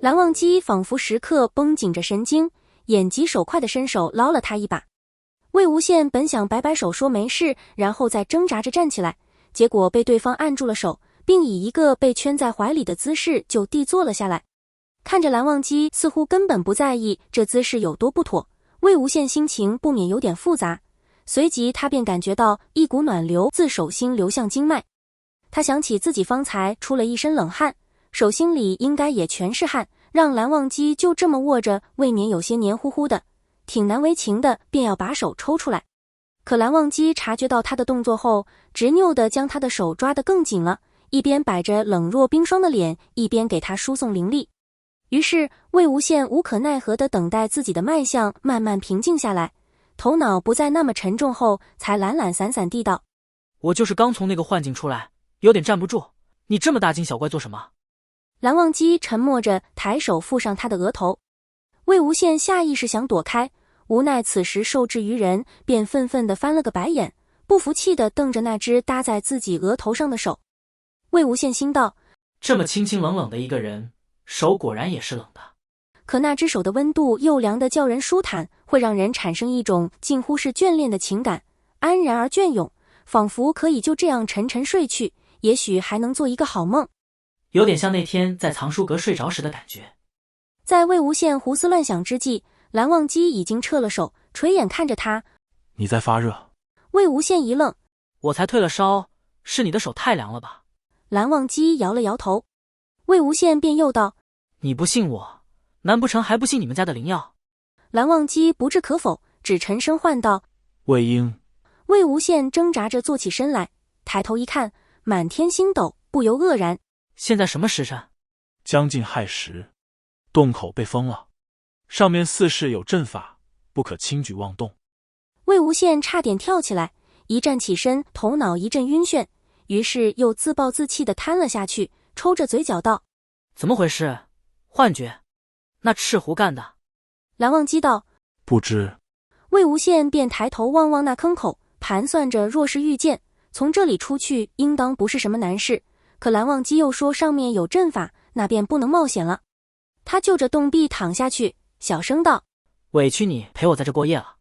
蓝忘机仿佛时刻绷紧着神经，眼疾手快地伸手捞了他一把。魏无羡本想摆摆手说没事，然后再挣扎着站起来，结果被对方按住了手，并以一个被圈在怀里的姿势就地坐了下来。看着蓝忘机似乎根本不在意这姿势有多不妥，魏无羡心情不免有点复杂，随即他便感觉到一股暖流自手心流向经脉。他想起自己方才出了一身冷汗，手心里应该也全是汗，让蓝忘机就这么握着未免有些黏糊糊的，挺难为情的，便要把手抽出来。可蓝忘机察觉到他的动作后，执拗地将他的手抓得更紧了，一边摆着冷若冰霜的脸，一边给他输送灵力。于是魏无羡无可奈何地等待自己的脉象慢慢平静下来，头脑不再那么沉重后，才懒懒散散地道：我就是刚从那个幻境出来，有点站不住，你这么大惊小怪做什么？蓝忘机沉默着抬手附上他的额头。魏无羡下意识想躲开，无奈此时受制于人，便愤愤地翻了个白眼，不服气地瞪着那只搭在自己额头上的手。魏无羡心道：这么清清冷冷的一个人，手果然也是冷的。可那只手的温度又凉得叫人舒坦，会让人产生一种近乎是眷恋的情感，安然而隽永，仿佛可以就这样沉沉睡去，也许还能做一个好梦。有点像那天在藏书阁睡着时的感觉。在魏无羡胡思乱想之际，蓝忘机已经撤了手，垂眼看着他：你在发热？魏无羡一愣：我才退了烧，是你的手太凉了吧？蓝忘机摇了摇头。魏无羡便又道：你不信我，难不成还不信你们家的灵药？蓝忘机不置可否，只沉声唤道：魏婴。魏无羡挣扎着坐起身来，抬头一看，满天星斗，不由愕然。现在什么时辰？将近亥时，洞口被封了，上面四室有阵法，不可轻举妄动。魏无羡差点跳起来，一站起身，头脑一阵晕眩，于是又自暴自弃地瘫了下去，抽着嘴角道：怎么回事？幻觉？那赤狐干的？蓝忘机道：不知。魏无羡便抬头望望那坑口，盘算着若是遇见，从这里出去应当不是什么难事，可蓝忘机又说上面有阵法，那便不能冒险了。他就着洞壁躺下去，小声道：委屈你陪我在这过夜了。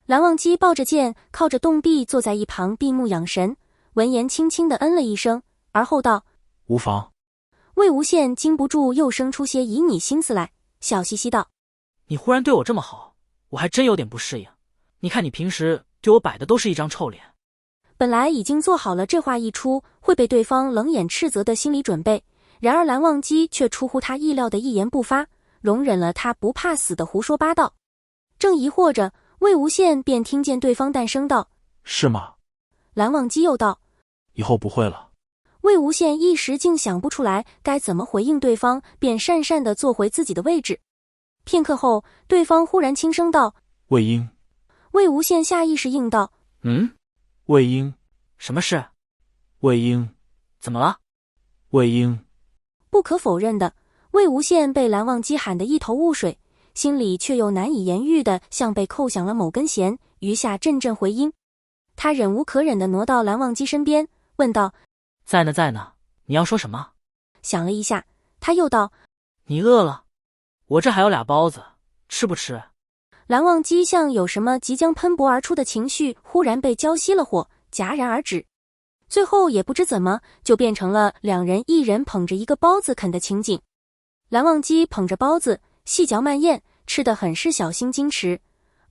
蓝忘机抱着剑，靠着洞壁坐在一旁闭目养神，闻言轻轻地嗯了一声，而后道：无妨。魏无羡禁不住又生出些旖旎心思来，笑嘻嘻道：你忽然对我这么好，我还真有点不适应。你看你平时对我摆的都是一张臭脸。本来已经做好了这话一出会被对方冷眼斥责的心理准备，然而蓝忘机却出乎他意料的一言不发，容忍了他不怕死的胡说八道。正疑惑着，魏无羡便听见对方淡声道：是吗？蓝忘机又道：以后不会了。魏无羡一时竟想不出来该怎么回应对方，便讪讪地坐回自己的位置。片刻后，对方忽然轻声道：魏婴。魏无羡下意识应道：魏婴。什么事？魏婴。怎么了？魏婴。不可否认的，魏无羡被蓝忘机喊得一头雾水，心里却又难以言喻的像被扣响了某根弦，余下阵阵回音。他忍无可忍地挪到蓝忘机身边，问道：在呢在呢，你要说什么？想了一下，他又道：你饿了？我这还有俩包子，吃不吃？蓝忘机像有什么即将喷薄而出的情绪忽然被浇熄了火，戛然而止。最后也不知怎么就变成了两人一人捧着一个包子啃的情景。蓝忘机捧着包子细嚼慢咽，吃得很是小心矜持，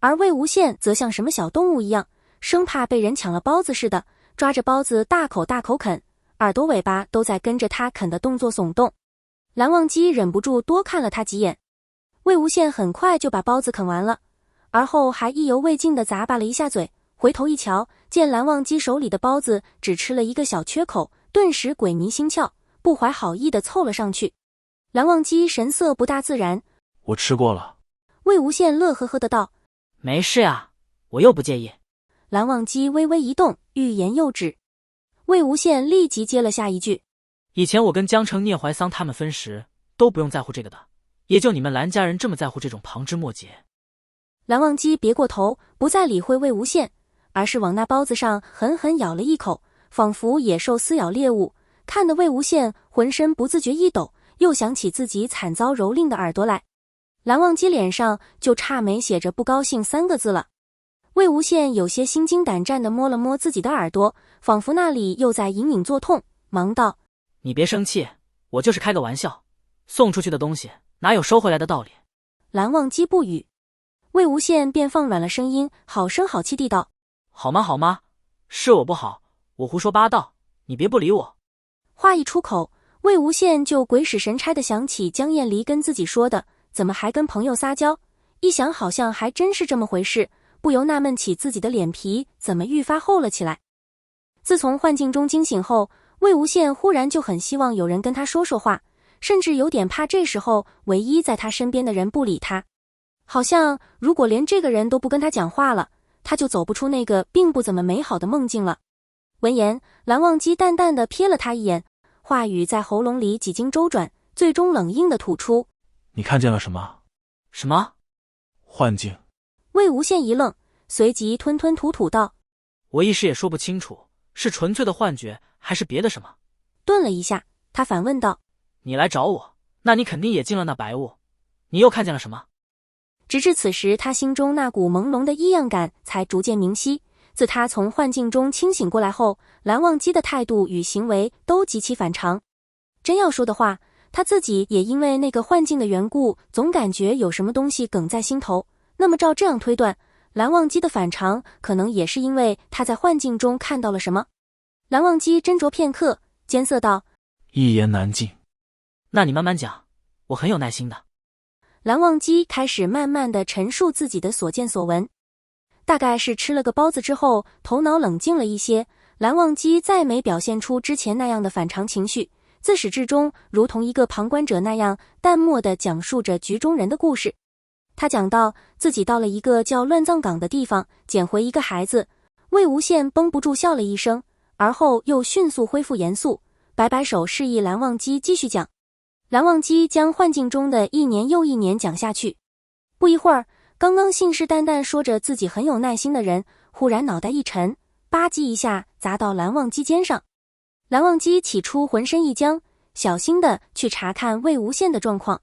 而魏无羡则像什么小动物一样，生怕被人抢了包子似的，抓着包子大口大口啃，耳朵尾巴都在跟着他啃的动作耸动。蓝忘机忍不住多看了他几眼。魏无羡很快就把包子啃完了，而后还意犹未尽地咂巴了一下嘴，回头一瞧，见蓝忘机手里的包子只吃了一个小缺口，顿时鬼迷心窍，不怀好意地凑了上去。蓝忘机神色不大自然：我吃过了。魏无羡乐呵呵地道：没事啊，我又不介意。蓝忘机微微一动，欲言又止。魏无羡立即接了下一句：以前我跟江城聂怀桑他们分时都不用在乎这个的，也就你们蓝家人这么在乎这种旁枝末节。蓝忘机别过头，不再理会魏无羡，而是往那包子上狠狠咬了一口，仿佛野兽撕咬猎物，看得魏无羡浑身不自觉一抖，又想起自己惨遭蹂躏的耳朵来。蓝忘机脸上就差没写着不高兴3个字了。魏无羡有些心惊胆战地摸了摸自己的耳朵，仿佛那里又在隐隐作痛，忙道：你别生气，我就是开个玩笑，送出去的东西哪有收回来的道理。蓝忘机不语，魏无羡便放软了声音，好声好气地道：好吗好吗，是我不好，我胡说八道，你别不理我。话一出口，魏无羡就鬼使神差地想起江燕离跟自己说的，怎么还跟朋友撒娇，一想好像还真是这么回事，不由纳闷起自己的脸皮怎么愈发厚了起来。自从幻境中惊醒后，魏无羡忽然就很希望有人跟他说说话，甚至有点怕这时候唯一在他身边的人不理他，好像如果连这个人都不跟他讲话了，他就走不出那个并不怎么美好的梦境了。闻言，蓝忘机淡淡地瞥了他一眼，话语在喉咙里几经周转，最终冷硬地吐出：你看见了什么？什么？幻境。魏无羡一愣，随即吞吞吐吐道：我一时也说不清楚，是纯粹的幻觉还是别的什么。顿了一下，他反问道：你来找我，那你肯定也进了那白雾，你又看见了什么？直至此时，他心中那股朦胧的异样感才逐渐明晰。自他从幻境中清醒过来后，蓝忘机的态度与行为都极其反常。真要说的话，他自己也因为那个幻境的缘故，总感觉有什么东西梗在心头。那么照这样推断，蓝忘机的反常可能也是因为他在幻境中看到了什么。蓝忘机斟酌片刻，艰涩道：一言难尽。那你慢慢讲，我很有耐心的。蓝忘机开始慢慢地陈述自己的所见所闻。大概是吃了个包子之后，头脑冷静了一些，蓝忘机再没表现出之前那样的反常情绪，自始至终如同一个旁观者那样淡漠地讲述着局中人的故事。他讲到自己到了一个叫乱葬岗的地方，捡回一个孩子。魏无羡绷不住笑了一声，而后又迅速恢复严肃，摆摆手示意蓝忘机继续讲。蓝忘机将幻境中的一年又一年讲下去。不一会儿，刚刚信誓旦旦说着自己很有耐心的人，忽然脑袋一沉，吧唧一下砸到蓝忘机肩上。蓝忘机起初浑身一僵，小心地去查看魏无羡的状况。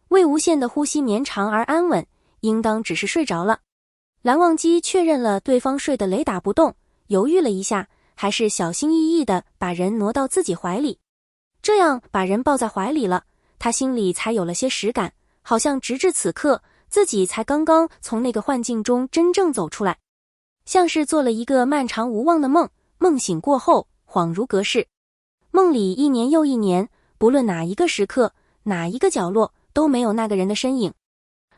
魏无羡的呼吸绵长而安稳，应当只是睡着了。蓝忘机确认了对方睡得雷打不动，犹豫了一下，还是小心翼翼地把人挪到自己怀里。这样把人抱在怀里了，他心里才有了些实感，好像直至此刻自己才刚刚从那个幻境中真正走出来，像是做了一个漫长无望的梦，梦醒过后恍如隔世。梦里一年又一年，不论哪一个时刻，哪一个角落，都没有那个人的身影。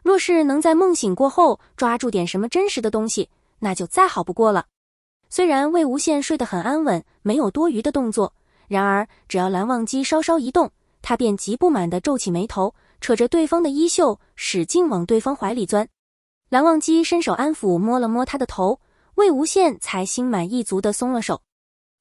若是能在梦醒过后抓住点什么真实的东西，那就再好不过了。虽然魏无羡睡得很安稳，没有多余的动作，然而只要蓝忘机稍稍一动，他便极不满地皱起眉头，扯着对方的衣袖，使劲往对方怀里钻。蓝忘机伸手安抚，摸了摸他的头，魏无羡才心满意足地松了手。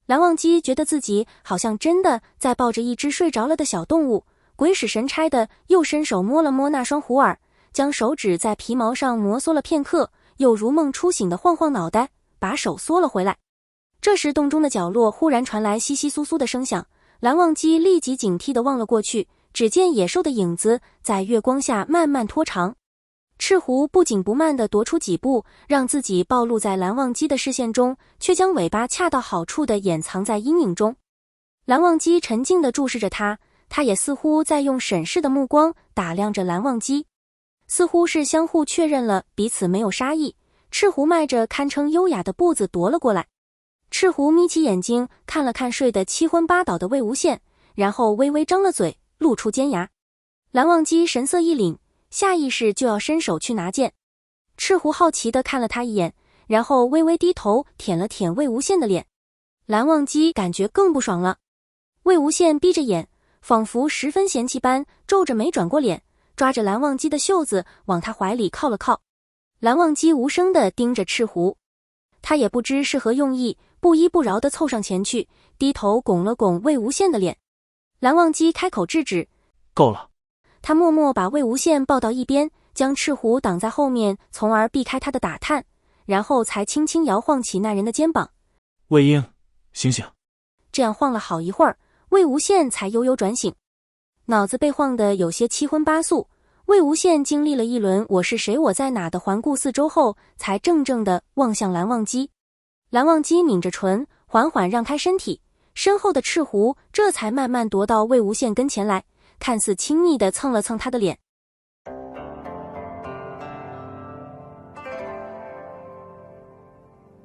蓝忘机觉得自己好像真的在抱着一只睡着了的小动物，鬼使神差的又伸手摸了摸那双虎耳，将手指在皮毛上摩挲了片刻，又如梦初醒的晃晃脑袋，把手缩了回来。这时洞中的角落忽然传来窸窸窣窣的声响，蓝忘机立即警惕地望了过去，只见野兽的影子在月光下慢慢拖长。赤狐不紧不慢地踱出几步，让自己暴露在蓝忘机的视线中，却将尾巴恰到好处地掩藏在阴影中。蓝忘机沉静地注视着他，他也似乎在用审视的目光打量着蓝忘机，似乎是相互确认了彼此没有杀意。赤狐迈着堪称优雅的步子踱了过来。赤狐眯起眼睛看了看睡得七昏八倒的魏无羡，然后微微张了嘴，露出尖牙。蓝忘机神色一凛，下意识就要伸手去拿剑。赤狐好奇地看了他一眼，然后微微低头舔了舔魏无羡的脸。蓝忘机感觉更不爽了。魏无羡闭着眼，仿佛十分嫌弃般，皱着眉转过脸，抓着蓝忘机的袖子往他怀里靠了靠。蓝忘机无声地盯着赤狐，他也不知是何用意，不依不饶地凑上前去，低头拱了拱魏无羡的脸。蓝忘机开口制止：够了。他默默把魏无羡抱到一边，将赤狐挡在后面，从而避开他的打探，然后才轻轻摇晃起那人的肩膀。魏婴，醒醒。这样晃了好一会儿，魏无羡才悠悠转醒。脑子被晃得有些七荤八素。魏无羡经历了一轮我是谁我在哪的环顾四周后，才怔怔地望向蓝忘机。蓝忘机抿着唇，缓缓让开身体，身后的赤狐这才慢慢踱到魏无羡跟前来，看似亲昵地蹭了蹭他的脸，